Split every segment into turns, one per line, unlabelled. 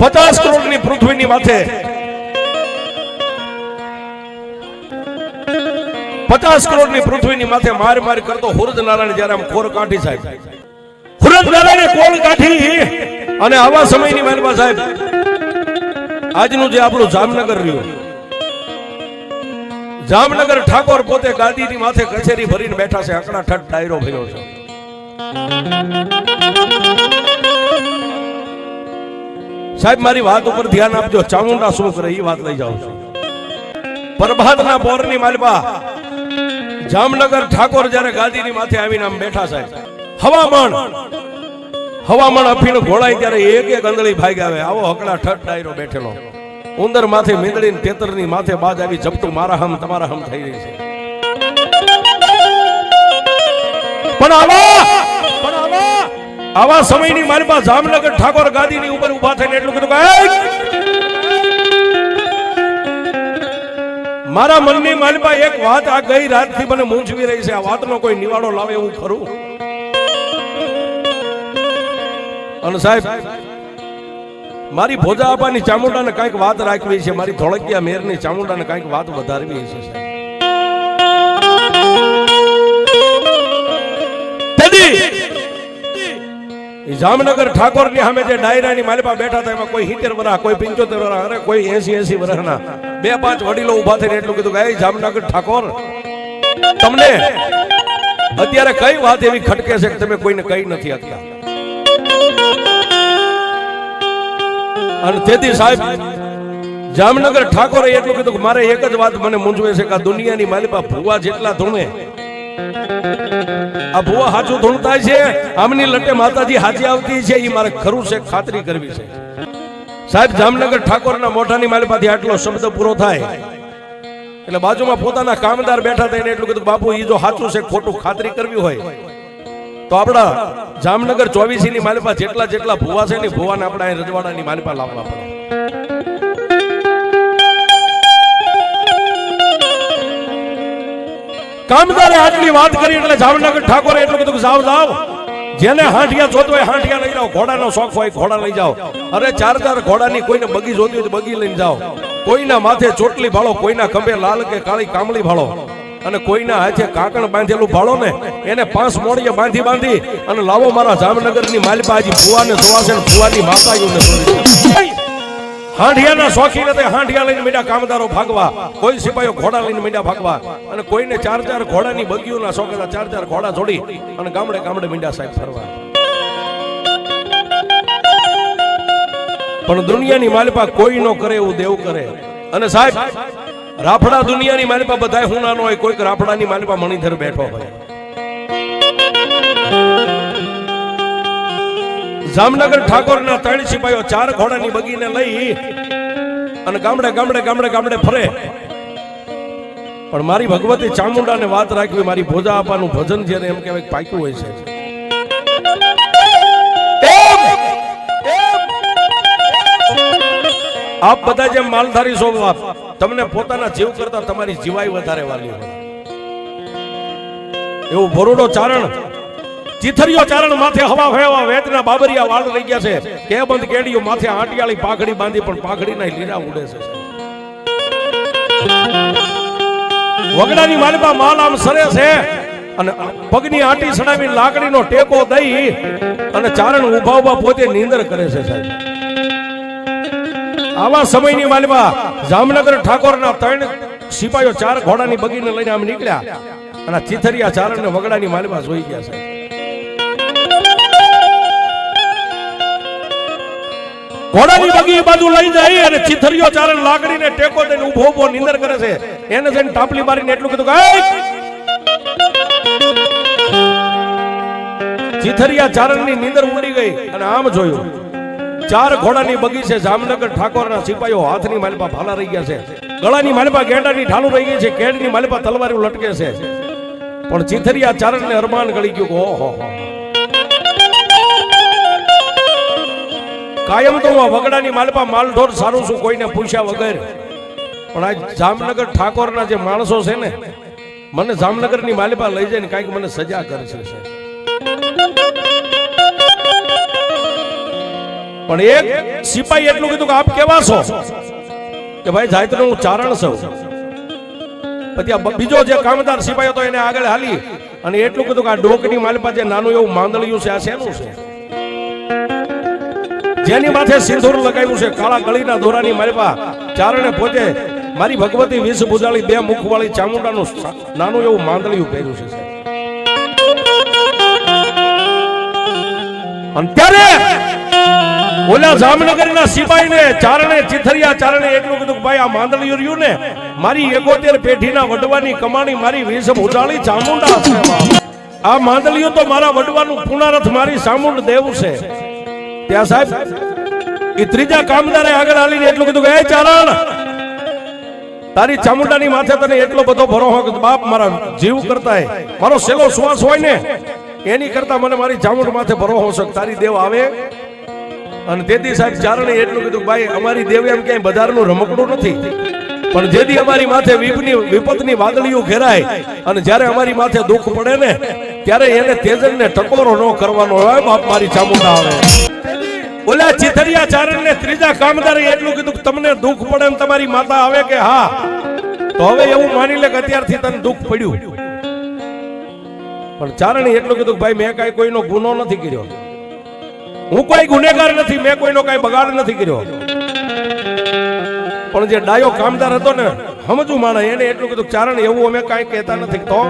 50 કરોડની પૃથ્વીની માથે 50 કરોડની પૃથ્વીની માથે માર માર કરતો હુરજ નારાયણ જ્યારે આમ ખોર કાઢી સાહેબ, હુરજ નારાયણે કોળ કાઢી અને આવા સમયની માલપા સાહેબ આજનું જે આપણું જામનગર રહ્યું, જામનગર ઠાકોર પોતે ગાદીની માથે કચેરી ભરીને બેઠા છે, આકડા ઠઠ ડાયરો ભર્યો છે. સાહેબ મારી વાત ઉપર ધ્યાન આપજો, ચામુંડા શું કરે એ વાત લઈ જાઉં છું. પ્રભાતના પોરની માલપા જામનગર ઠાકોર જ્યારે ગાદીની માથે આવીને આમ બેઠા સાહેબ, હવામણ અફીણ ઘોડાય ત્યારે એક એક અંદળી ભાગ આવે, આવો હકડા ઠઠ ડાયરો બેઠેલો, ઉંદર માથે મીંદડીને તેતરની માથે બાજ આવી જપતું મારા હમ તમારા હમ થઈ રહી છે. પણ આવા સમયની મારી પાસે જામનગર ઠાકોર ગાદીની ઉપર ઉભા થઈને એટલું કીધું કે મારા મનની માલપા એક વાત આ ગઈ રાતથી મને મૂંઝવી રહી છે, આ વાતનો કોઈ નિવાડો લાવે એવું ખરું? અને સાહેબ મારી ભોજા આપાની ચામુંડાને કઈક વાત રાખવી છે, મારી ધોળકિયા મેરની ચામુંડાને કઈક વાત વધારવી છે. જામનગર ઠાકોર ની સામે જે ડાયરાની માલપા બેઠા હતા એમાં કોઈ 70 વર્ષ, કોઈ 75 વર્ષ, અરે કોઈ 80 વર્ષના 2-5 વડીલો ઉભા થઈને એટલું કીધું કે જામનગર ઠાકોર તમને અત્યારે કઈ વાત એવી ખટકે છે કે તમે કોઈને કઈ નથી શકતા? અને તેથી સાહેબ જામનગર ઠાકોરે એટલું કીધું કે મારે એક જ વાત મને મૂંઝવે છે કે આ દુનિયાની માલિપા ભુવા જેટલા ધૂણે, આ ભુવા હાચું ધૂણતા છે, આમની લટે માતાજી હાજી આવતી છે, એ મારે ખરું છે ખાતરી કરવી છે. સાહેબ જામનગર ઠાકોરના મોઢાની માલિપાથી આટલો શબ્દ પૂરો થાય એટલે બાજુમાં પોતાના કામદાર બેઠા થઈને એટલું કીધું બાપુ એ જો સાચું છે ખોટું ખાતરી કરવી હોય તો આપણા જામનગર 24 ની માલિપા જેટલા ભુવા છે ને ભુવાને આપણા અહીં રજવાડાની માલિપા લાવવા પડે. કામદારે આટલી વાત કરી એટલે જામનગર ઠાકોરે એટલું કીધું કે જાવ જેને હાંઠિયા જોતો હોય હાંઠિયા લઈ જાઓ, ઘોડાનો શોખ હોય ઘોડા લઈ જાઓ, અરે 4 ઘોડાની કોઈને બગી જોતી હોય તો બગી લઈને જાઓ, કોઈના માથે ચોટલી ભાળો, કોઈના ખંભે લાલ કે કાળી કામળી ભાળો, અને કોઈના હાથે કાકણ બાંધેલું ભાળો ને એને 5 મોડીએ બાંધી અને લાવો મારા જામનગરની માલિપા હજી ભુવાને જોવાશે ને ભુવાની માતાઓને જોડી. હાંઠિયાના શોખીન હતા, હાંઠિયા લઈને મીડા કામદારો ભાગવા, કોઈ સિપાહીઓ ઘોડા લઈને મીડા ભાગવા, અને કોઈને 4 ઘોડાની બગીઓના શોખ હતા, 4 ઘોડા જોડી અને ગામડે મીડા સાહેબ ફરવા. પણ દુનિયાની માલિપા કોઈ નો કરે એવું દેવ કરે. અને સાહેબ રાફડા દુનિયાની માલિપા બધાય હું નાનો હોય, કોઈક રાફડાની માલિપા મણિધર બેઠો હોય. જામનગર ઠાકોરના 3 સિપાહીઓ 4 ઘોડાની બગીને લઈ અને ગામડે ફરે. પણ મારી ભગવતી ચામુંડાને વાત રાખવી, મારી ભોજા આપાનું ભજન જેને એમ કહેવાય પાક્યું હોય છે. આપ બધા જેમ માલધારી છો, તમને પોતાના જીવ કરતા તમારી જીવાઈ વધારે વાલી હોય એવું ભરોડો ચારણ, ચીથરિયો ચારણ માથે હવા ફેવા વેદના બાબરિયા વાળ રહી ગયા છે, કે બંધ કેડીઓ માથે આંટિયાળી પાઘડી બાંધી પણ પાઘડીના લીરા ઉડે છે. વગડાની માલિપા માલ આમ સરે છે અને પગની આંટી સડાવી લાકડીનો ટેકો દઈ અને ચારણ ઉભા પોતે નીંદર કરે છે સાહેબ. આવા સમયની માલિપા જામનગર ઠાકોરના 3 સિપાહીઓ 4 ઘોડાની બગીને લઈને આમ નીકળ્યા અને ચીથરિયા ચારણને વગડાની માલિપા જોઈ ગયા છે. ઘોડાની બગી બાજુ લઈ જાય અને ચીથરિયો ચારણ લાકડીને ટેકો દઈને ઉભો નીંદર કરે છે. એને જઈને ટાપલી મારીને એટલું કીધું કે ચીથરિયા ચારણની નીંદર ઉડી ગઈ અને આમ જોયું 4 ઘોડાની બગી છે. જામનગર ઠાકોરના સિપાહીઓ હાથની માલિપા ભાલા રહી ગયા છે, ગળાની માલિપા ગેંડાની ઢાલું રહી ગઈ છે, કેડની માલિપા તલવારી લટકે છે. પણ ચીથરિયા ચારણને અરમાન ગળી ગયું કે ઓહો, કાયમ તો વગડાની માલિપા માલઢોર સારું છું કોઈને પૂછ્યા વગર, પણ આ જામનગર ઠાકોરના જે માણસો છે ને મને જામનગરની માલિપા લઈ જાય ને કાંઈક મને સજા કરશે. પણ એક સિપાહી એટલું કીધું કે આપ કેવા છો કે ભાઈ જાયતનો હું ચારણ છું. પછી બીજો જે કામદાર સિપાહી હતો એને આગળ હાલી અને એટલું કીધું કે આ ડોકની માલપા જે નાનું એવું માંદળિયું છે આ શેનું છે, જેની માથે સિંદૂર લગાવ્યું છે કાળા ગળીના દોરાની માલપા ચારણે પોતે મારી ભગવતી વિષ બુજાળી બે મુખ વાળી ચામુંડાનું નાનું એવું માંદળિયું પહેર્યું છે. અને ત્યારે ઓલા જામનગરના સિપાહીને ચારણે ચિથરિયા ચારણે એટલું કીધું કે ભાઈ આ માંદળિયું રહ્યું ને મારી 71 પેઢીના વડવાની કમાણી મારી વિષ બુજાળી ચામુંડા છે. આ માંદળિયું તો મારા વડવાનું પુનરથ મારી ચામુંડ દેવ છે. ત્યાં સાહેબ એ ત્રીજા કામદારે આગળ આવીને એટલું કીધું કે એ ચારણ તારી ચામુંડાની માથે તને એટલો બધો ભરોસો કે બાપ મારા જીવ કરતા મારો સેલો શ્વાસ હોય ને એની કરતા મને મારી ચામુંડ માથે ભરોસો છે તારી દેવ આવે. અને તેથી સાહેબ ચારણે એટલું કીધું ભાઈ અમારી દેવ એમ ક્યાંય બજારનું રમકડું નથી, પણ જેથી અમારી માથે વિપતની વાદળીઓ ઘેરાય અને જ્યારે અમારી માથે દુઃખ પડે ને ત્યારે એને તેજનને ટકોરો ન કરવાનો હોય બાપ મારી ચામુંડા આવે. ઓલા ચિથરિયા ચારણને ત્રીજા કામદારે એટલું કીધું કે તમને દુઃખ પડે ને તમારી માતા આવે કે હા, તો હવે એવું માની લે કે અત્યારથી તને દુઃખ પડ્યું. પણ ચારણે એટલું કીધું ભાઈ મેં કાંઈ કોઈનો ગુનો નથી કર્યો, હું કોઈ ગુનેગાર નથી, મેં કોઈનો કાંઈ બગાડ નથી કર્યો. પણ જે ડાયો કામદાર હતો ને સમજુ માણસ એને એટલું કીધું ચારણ એવું અમે કાંઈ કહેતા નથી. તો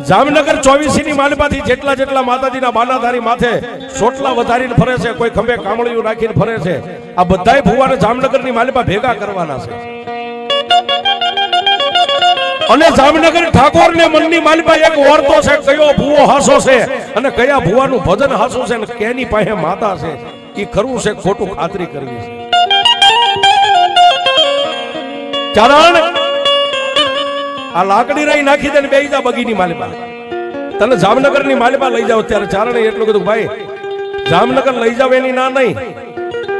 જામનગર 24 ની માલપાથી જેટલા માતાજીના બાનાધારી માથે સોટલા વધારીને ફરે છે, કોઈ ખંભે કામળિયું રાખીને ફરે છે, આ બધાય ભુવાને જામનગરની માલપા ભેગા કરવાના છે. અને જામનગર ઠાકોર ને મનની માલપા એક ઓરતો છે કયો ભુવો હાસો છે અને કયા ભુવાનું ભજન હાસો છે અને કેની પાસે માતા છે એ ખરું છે ખોટું ખાતરી કરવી છે. ચારણ આ લાકડી રહી નાખી દે બેહી જા બગીની માલપા, તને જામનગરની માલપા લઈ જાવ. ત્યારે ચારણે એટલું કીધું ભાઈ જામનગર લઈ જાવ એની ના નહીં,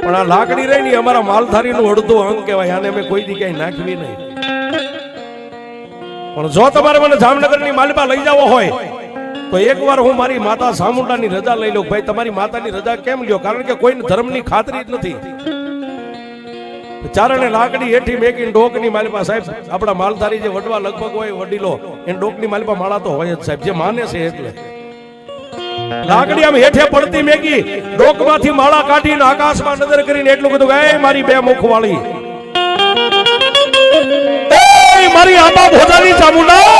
પણ આ લાકડી રહી ની અમારા માલધારીનું અડધું અંગ કહેવાય, આને અમે કોઈ દી ક્યાંય નાખવી નહીં. પણ જો તમારે મને જામનગરની માલપા લઈ જવો હોય તો એકવાર હું મારી માતા ચામુંડાની રજા લઈ લઉં. ભાઈ તમારી માતાની રજા કેમ લ્યો? કારણ કે કોઈને ધર્મની ખાતરી જ નથી. ચારણે લાકડી હેઠી મેકીને ડોકની માલપા સાહેબ આપણા માલધારી જે વડવા લગભગ હોય વડીલો એને ડોકની માલપા માળા તો હોય જ સાહેબ, જે માને છે એટલે લાકડી આમ હેઠે પડતી મેકી ડોકમાંથી માળા કાઢીને આકાશમાં નજર કરીને એટલું કીધું કે એ મારી બે મુખ વાળી મારી આબા ભોજાની ચામુંડા,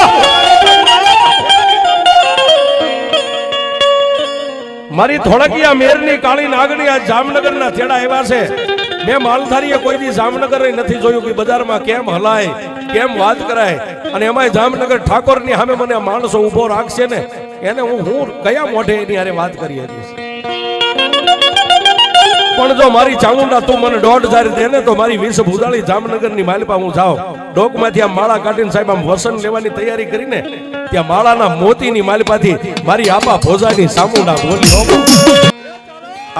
મારી થોડકિયા મેરની કાળી નાગણી આ જામનગરના થેડા એવા છે. મેં માલધારીએ કોઈ દી જામનગર નથી જોયું કે બજારમાં કેમ હલાય કેમ વાત કરાય. અને એમાં જામનગર ઠાકોરની સામે મને માણસો ઉભો રાખશે ને એને હું કયા મોઢે એની હારે વાત કરી હતી. પણ જો મારી ચામુંડા તું મને 1.5 દે ને તો મારી વિષ ભૂજાળી જામનગરની માલપા હું જાઉં ડોકમાંથી આ માળા કાઢીને સાહેબ આમ વસન લેવાની તૈયારી કરીને ત્યાં માળાના મોતીની માલપાથી મારી આપા ભોજાની ચામુંડા બોલી.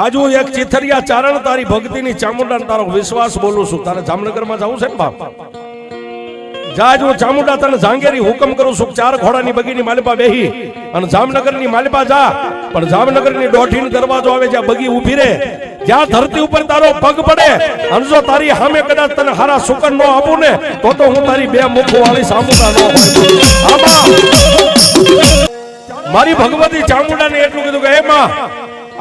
આજ હું એક ચિથરિયા ચારણ તારી ભક્તિની ચામુંડા તારો વિશ્વાસ બોલું છું. તારે જામનગરમાં જવું છે ને બાપ, જાજ હું ચામુંડા તને જાંગેરી હુકમ કરું છું. 4 ઘોડાની બગીની માલપા બેહી અને જામનગરની માલપા જા, પણ જામનગરની દોઢીનો દરવાજો આવે જ્યાં બગી ઊભી રહે, જ્યાં ધરતી ઉપર તારો પગ પડે અને જો તારી સામે કદાચ તને હારા સુકન નો આપું ને તો હું તારી બે મુખ વાળી ચામુંડા નો હોય. મારી ભગવતી ચામુંડાને એટલું કીધું કે એમાં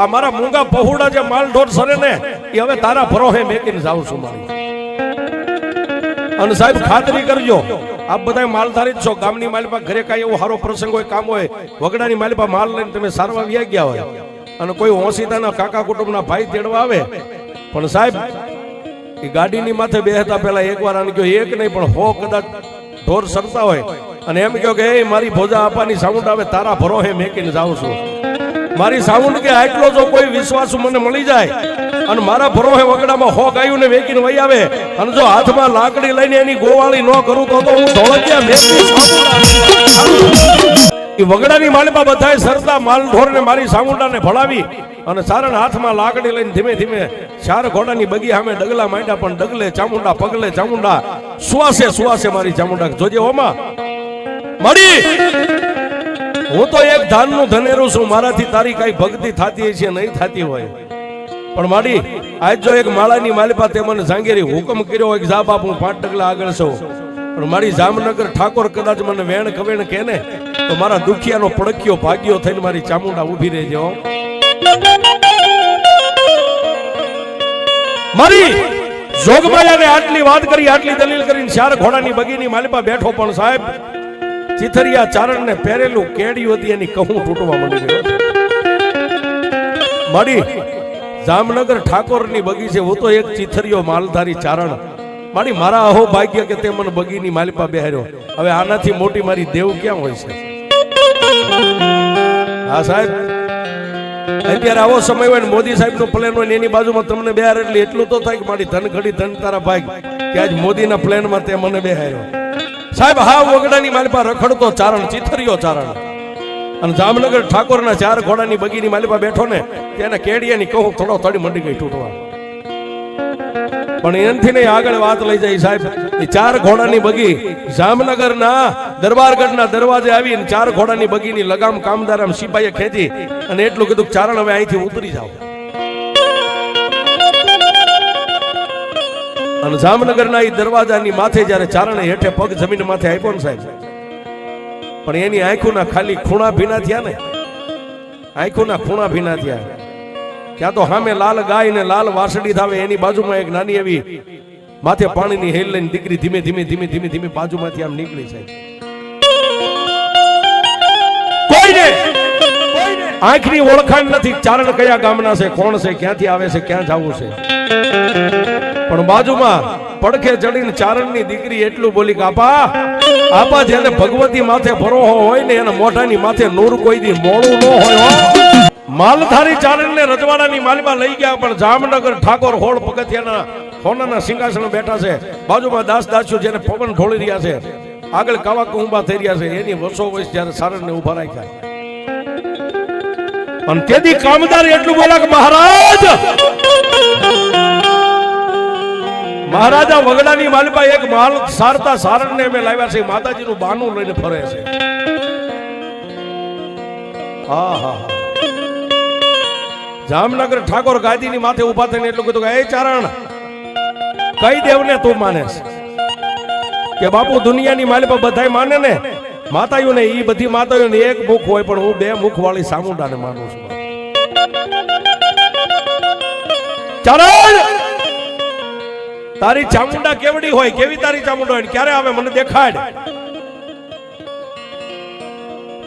આ મારા મૂંગા પહોળા જે માલ ઢોર સરે ને એ હવે તારા ભરોહે મેકીને જાઉં છું મારી. અને સાહેબ ખાતરી કરજો આપ બધા માલધારી જ છો, ગામની માલપા ઘરે કાંઈ એવો સારો પ્રસંગ હોય કામ હોય વગડાની માલપા માલ લઈને તમે સારવા વ્યા ગયા હોય અને કોઈ ઓસીતાના કાકા કુટુંબના ભાઈ તેડવા આવે, પણ સાહેબ એ ગાડીની માથે બેહતા પહેલા એકવાર આને કહ્યો એક નહીં પણ 100 કદાચ ઢોર સરતા હોય અને એમ કહ્યો કે એ મારી ભોજા આપાની સાઉન્ડ આવે તારા ભરોહે મેકીને જાઉં છું. મારી સાઉન્ડ કે આટલો જો કોઈ વિશ્વાસ મને મળી જાય અને મારા ભરોહે વગડામાં 100 ગાયું ને વેકીને વહી આવે અને જો હાથમાં લાકડી લઈને એની ગોવાળી ન કરું તો હું ધોળકિયા મેકી એ વગડાની માલપા બધાય સરતા માલ ઢોરને મારી ચામુંડાને ભળાવી અને સારણ હાથમાં લાકડી લઈને ધીમે ધીમે 4 ઘોડાની બગી સામે ડગલા માંડ્યા, પણ ડગલે ચામુંડા પગલે ચામુંડા સુવાસે મારી ચામુંડા જોજે ઓમાં મળી. હું તો એક ધાનનું ધનેરું છું, મારાથી તારી કઈ ભક્તિ થતી છે નહીં થતી હોય પણ માડી આજ જો એક માળાની માલિપા તે મને જાંગેરી હુકમ કર્યો હોય કે જા બાપ હું 5 ડગલા આગળ છું, પણ મારી જામનગર ઠાકોર કદાચ મને વેણ કવેણ કે ને તો મારા દુખિયાનો પડક્યો ભાગ્યો થઈને મારી ચામુંડા ઊભી રહેજો. મારી જોગમાયાને આટલી વાત કરી, આટલી દલીલ કરીને 4 ઘોડાની બગીની માલિપા બેઠો, પણ સાહેબ ચિથરિયા ચારણને પહેરેલું કેડિયું હતી એની કહું તૂટવા માંડી ગયો. મારી જામનગર ઠાકોરની બગી છે, હું તો એક ચિથરિયો માલધારી ચારણ. મારી મારા અહો ભાગ્ય કે તે મને બગીની માલિપા બેહાર્યો. હવે આનાથી મોટી મારી દેવ ક્યાં હોય છે? હા સાહેબ, અત્યારે આવો સમય હોય ને મોદી સાહેબ નું પ્લેન હોય ને એની બાજુમાં તમને બેહાર એટલે એટલું તો થાય કે મારી ધન ઘડી ધન તારા ભાગ કે આજ મોદીના પ્લેનમાં તે મને બેહાર્યો. સાહેબ હા વગડાની માલિપા રખડતો ચારણ, ચિથરિયો ચારણ, અને જામનગર ઠાકોરના 4 ઘોડાની બગીની માલિપા બેઠો ને તેને કેડિયાની કહું થોડો થોડી મંડી ગઈ તૂટવા. પણ એનથી નહીં આગળ વાત લઈ જાય સાહેબ. એ 4 ઘોડાની બગી જામનગરના દરબારગઢના દરવાજે આવી 4 ઘોડાની બગીની લગામ કામદાર સિપાહીએ ખેંચી અને એટલું કીધું ચારણ હવે અહીંથી ઉતરી જાઓ. અને જામનગરના એ દરવાજાની માથે જ્યારે ચારણે હેઠે પગ જમીન માથે આપ્યો ને સાહેબ, પણ એની આંખોના ખાલી ખૂણા ભીના થયા ને, આંખોના ખૂણા ભીના થયા. ક્યાં તો સામે લાલ ગાય ને લાલ વાસડી થાવે, એની બાજુમાં એક નાની એવી માથે પાણીની હેલ લઈને દીકરી ધીમે ધીમે ધીમે ધીમે ધીમે બાજુમાંથી આમ નીકળી જાય. કોઈને આંખની ઓળખાણ નથી ચારણ કયા ગામના છે, કોણ છે, ક્યાંથી આવે છે, ક્યાં જવું છે. પણ બાજુમાં પડખે ચડીને ચારણની દીકરી એટલું બોલી કે આપા જેને ભગવતી માથે ભરોહો હોય ને એના મોઢાની માથે નૂર કોઈ દી મોળું ન હોય. માલધારી ચારણને રજવાડાની માલિપા લઈ ગયા, પણ જામનગર ઠાકોર હોળ પગથિયાના સોનાના સિંહાસન બેઠા છે, બાજુમાં દાસ દાસીઓ જેને પવન ઢોળી રહ્યા છે, આગળ કાવા કુંભા થઈ રહ્યા છે, એની વર્ષો વર્ષ જ્યારે ચારણને ઉભા રાખ્યા. અને તેથી કામદાર એટલું બોલા કે મહારાજા વગડાની માલિપા એક માલ સારતા સારણને અમે લાવ્યા છે, માતાજીનું બાનું લઈને ફરે છે. હા હા, જામનગર ઠાકોર ગાદીની માથે ઉભા થઈને એટલું કીધું કે એ ચારણ કઈ દેવને તું માને કે બાપુ દુનિયાની માલિપા બધાય માને ને માતાઓને, ઈ બધી માતાઓને એક મુખ હોય, પણ હું 2 મુખ વાળી ચામુંડાને માનું છું. ચારણ તારી ચામુંડા કેવડી હોય, કેવી તારી ચામુંડા હોય, ક્યારે આવે મને દેખાડ.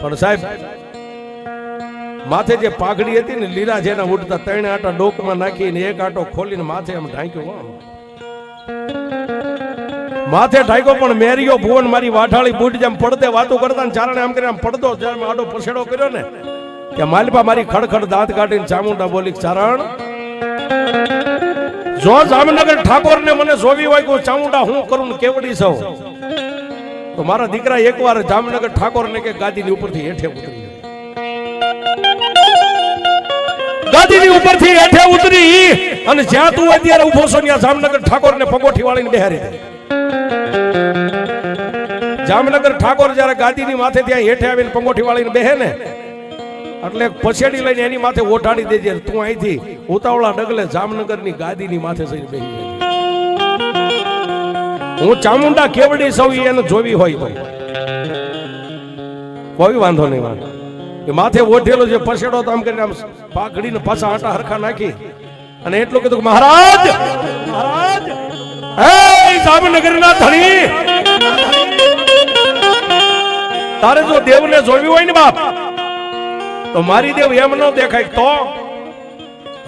પણ સાહેબ માથે જે પાઘડી હતી ને લીલા જેના ઉડતા 3 આટા ડોકમાં નાખીને 1 આટો ખોલીને માથે આમ ઢાંક્યો. માથે ઢાંક્યો, પણ મેરિયો ભુવન મારી વાઠાળી બુટ જેમ પડતે વાતો કરતા ને ચારણે આમ કરીને આમ પડતો જ્યારે આડો પછેડો કર્યો ને કે માલિપા મારી ખડખડ દાંત કાઢીને ચામુંડા બોલી ચારણ જો જામનગર ઠાકોર ને મને જોવી હોય કે ચામુંડા હું કરું ને કેવડી સૌ તો મારા દીકરા એકવાર જામનગર ઠાકોર ને કે ગાદીની ઉપરથી હેઠે ઉતરી, ગાદીની ઉપરથી હેઠે ઉતરી અને જ્યાં તું અત્યારે ઉભો છો ત્યાં જામનગર ઠાકોર ને પગોઠી વાળીને બેહારી દે. જામનગર ઠાકોર જયારે ગાદીની માથે ત્યાં હેઠે આવીને પગોઠી વાળીને બેહે ને એટલે પછેડી લઈને એની માથે ઓઢાડી દેજે, તું અહીંથી ઉતાવળા ડગલે જામનગરની ગાદીની માથે જઈને બેસી જાય. હું ચામુંડા કેવડી સૌ એને જોવી હોય તો કોઈ વાંધો નહીં. વાંધો એ માથે ઓઢેલો જે પછેડો તો આમ કરીને આમ પાઘડીને પાછા આટા હરખા નાખી અને એટલું કીધું કે મહારાજ હે જામનગરના ધણી તારે જો દેવને જોવી હોય ને બાપ તો મારી દેવ એમ ન દેખાય, તો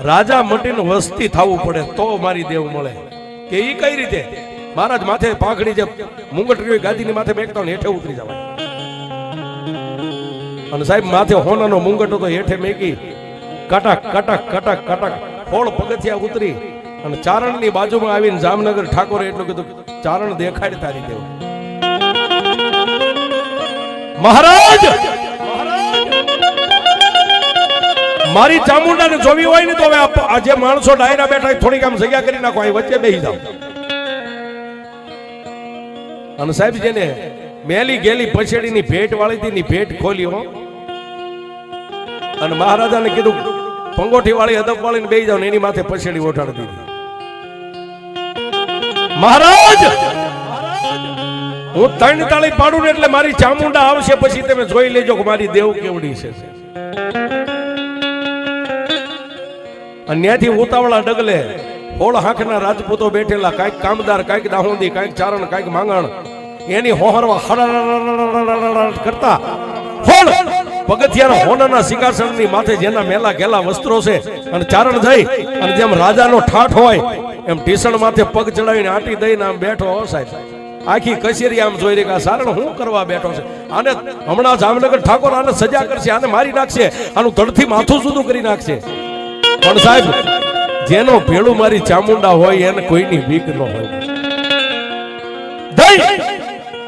રાજા મટીને વસ્તી થવું પડે તો મારી દેવ મળે. કે ઈ કઈ રીતે? મહારાજ માથે પાઘડી જે મુંગટરી ગાદીની માથે બેઠતા ને હેઠે ઉતરી જવાય. અને સાહેબ માથે હોનાનો મુંગટ હતો હેઠે મેકી કટક કટક કટક કટક ફોળ પગથિયા ઉતરી અને ચારણની બાજુમાં આવીને જામનગર ઠાકોરે એટલું કીધું ચારણ દેખાડ તારી દેવ. મહારાજ મારી ચામુંડાને જોવી હોય ને તો હવે આજે માણસો ડાયરા બેઠા થોડીક આમ જગ્યા કરી નાખો, અહીં વચ્ચે બેસી જાવ. અને સાહેબ જેને મેલી ગેલી પછેડીની ભેટ વાળી હતી ની ભેટ ખોલી હો, અને મહારાજાને કીધું પંગોઠી વાળી હદપ વાળી બેસી જાવ ને એની માથે પછેડી ઓઠાડી દીધી. મહારાજ હું 3 તાળી પાડું ને એટલે મારી ચામુંડા આવશે, પછી તમે જોઈ લેજો કે મારી દેવ કેવડી છે. અને ત્યાંથી ઉતાવળા ડગલે હોળ હાંખના રાજપૂતો બેઠેલા, કાંઈક કામદાર, કાંઈક દાહોદી, કાંઈક ચારણ, કાંઈક માંગણ, એની હોહરવા કરતા હોળ પગથિયાના હોનાના સિંહાસનની માથે જેના મેલા ઘેલા વસ્ત્રો છે અને ચારણ જઈ અને જેમ રાજાનો ઠાઠ હોય એમ ઢીસણ માથે પગ ચડાવીને આંટી દઈને આમ બેઠો હો સાહેબ. આખી કચેરી આમ જોઈ રહી કે સારણ હું કરવા બેઠો છે, આને હમણાં જામનગર ઠાકોર આને સજા કરશે, આને મારી નાખશે, આનું ધડથી માથું જુદું કરી નાખશે. પણ સાહેબ જેનો ભેળું મારી ચામુંડા હોય એને કોઈની બીક ન હોય. દઈ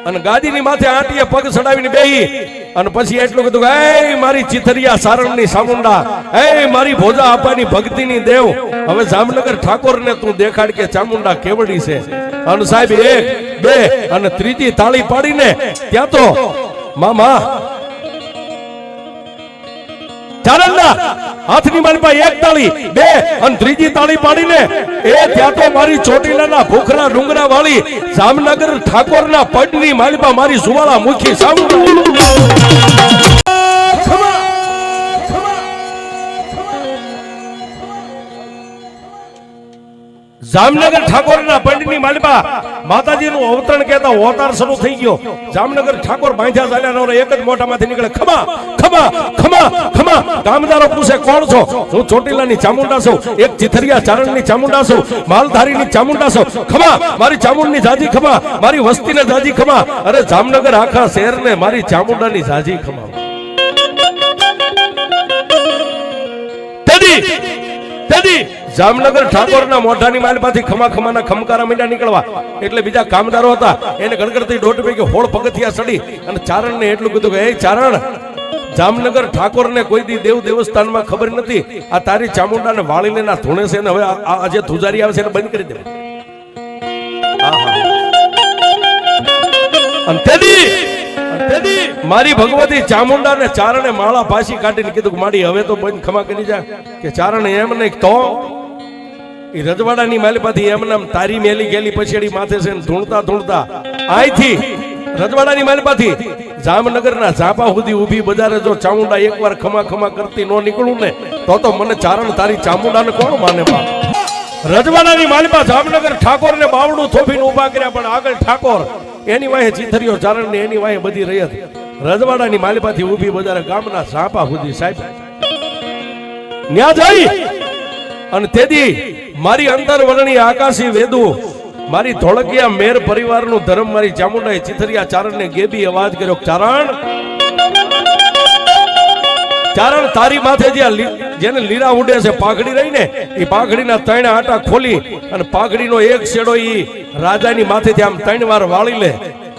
અને ગાદીની માથે આંટીએ પગ ચડાવીને બેહી અને પછી એટલું કીધું કે એ મારી ચિથરિયા સારણની ચામુંડા, એ મારી ભોજા આપાની ભક્તિની દેવ, હવે જામનગર ઠાકોરને તું દેખાડ કે ચામુંડા કેવડી છે. અને સાહેબ 1 2 અને ત્રીજી તાળી પાડીને ત્યાં તો મામા ચારણના હાથની માલપા 1 તાળી 2 અને ત્રીજી તાળી પાડીને એ ત્યાં તો મારી ચોટીલાના ભૂખરા ડુંગરા વાળી જામનગર ઠાકોરના પડની માલપા મારી સુવાળા મુખી જામનગર ઠાકોરના પંડની માલપા માતાજીનું અવતરણ કહેતા અવતાર શરૂ થઈ ગયો. જામનગર ઠાકોર બાંધ્યા ચાલ્યા એક જ મોઢામાંથી નીકળે ખમા ખમા ખમા ખમા. ગામદારો પૂછે કોણ છો? હું ચોટીલાની ચામુંડા છું, એક ચિથરિયા ચારણની ચામુંડા છું, માલધારીની ચામુંડા છું. ખમા મારી ચામુંડની જાજી ખમા, મારી વસ્તીને જાજી ખમા. અરે જામનગર આખા શહેરને મારી ચામુંડાની જાજી ખમા. જામનગર ઠાકોરના મોઢાની માલમાંથી ખમા ખમાના ખમકારા મીંડા નીકળવા એટલે બીજા કામદારો હતા એને ગણગણતી દોઢ પૈકી હોળ પગથિયા ચડી અને ચારણને એટલું કીધું કે એ ચારણ, જામનગર ઠાકોરને કોઈ દી દેવ દેવસ્થાનમાં ખબર નથી, આ તારી ચામુંડાને વાળી લેના ધૂણે છે ને હવે આ જે ધુજારી આવે છે એને બંધ કરી દે. મારી ભગવતી ચામુંડાને ચારણે માળા પાછી કાઢીને કીધું કે માડી હવે તો બંધ ખમા કરી જા. કે ચારણ એમ નહીં તો એ રજવાડાની માલપાથી એમને તારી મેલી ગેલી પછેડી માથે છે ધૂણતા ધૂણતા અહીંથી રજવાડાની માલપાથી જામનગરના ઝાપા સુધી ઊભી બજારે જો ચામુંડા એકવાર ખમા ખમા કરતી નો નીકળું ને તો મને ચારણ તારી ચામુંડાને કોણ માને બા. રજવાડાની માલપા જામનગર ઠાકોરને બાવડું થોભીને ઊભા કર્યા, પણ આગળ ઠાકોર એની વાહે ચિથરિયો ચારણને એની વાહે બધી રહી હતી. રજવાડાની માલપાથી ઊભી બજારે ગામના ઝાપા સુધી સાહેબ ન્યા જઈ અને તેદી મારી અંતર વર્ણી આકાશી વેદુ મારી ધોળકિયા મેર પરિવારનું ધર્મ મારી ચામુંડાએ ચિથરિયા ચારણને ગેબી અવાજ કર્યો, ચારણ ચારણ તારી માથે જેને લીરા ઉડે છે પાઘડી રહી ને એ પાઘડીના 3 આટા ખોલી અને પાઘડીનો એક છેડો ઈ રાજાની માથેથી આમ 3 વાર વાળી લે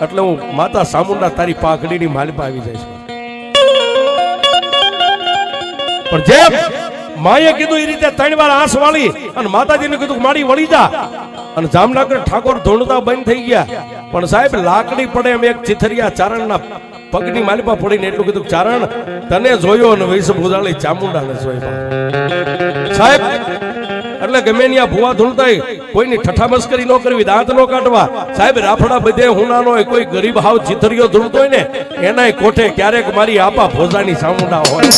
એટલે હું માતા ચામુંડા તારી પાઘડીની માલપા આવી જાય છે. પણ જેમ માએ કીધું એ રીતે 3 વાર આંસ વાળી અને માતાજીને કીધું માડી વળી જા અને જામનગર ઠાકોર ધૂણતા બંધ થઈ ગયા. પણ સાહેબ લાકડી પડે એમ એક ચિથરિયા ચારણના પગની માલપા પડીને એટલું કીધું, ચારણ તને જોયો અને વૈશ ભોજાળી ચામુંડાને જોયો સાહેબ. એટલે ગમે ત્યાં ભુવા ધૂણતા કોઈની ઠઠ્ઠા મસ્કરી ન કરવી, દાંત ન કાઢવા સાહેબ. રાફડા બધે હુનાનો હોય, કોઈ ગરીબ હાવ ચિથરિયો ધૂણતો હોય ને એનાય કોઠે ક્યારેક મારી આપા ભોજાની ચામુંડા હોય.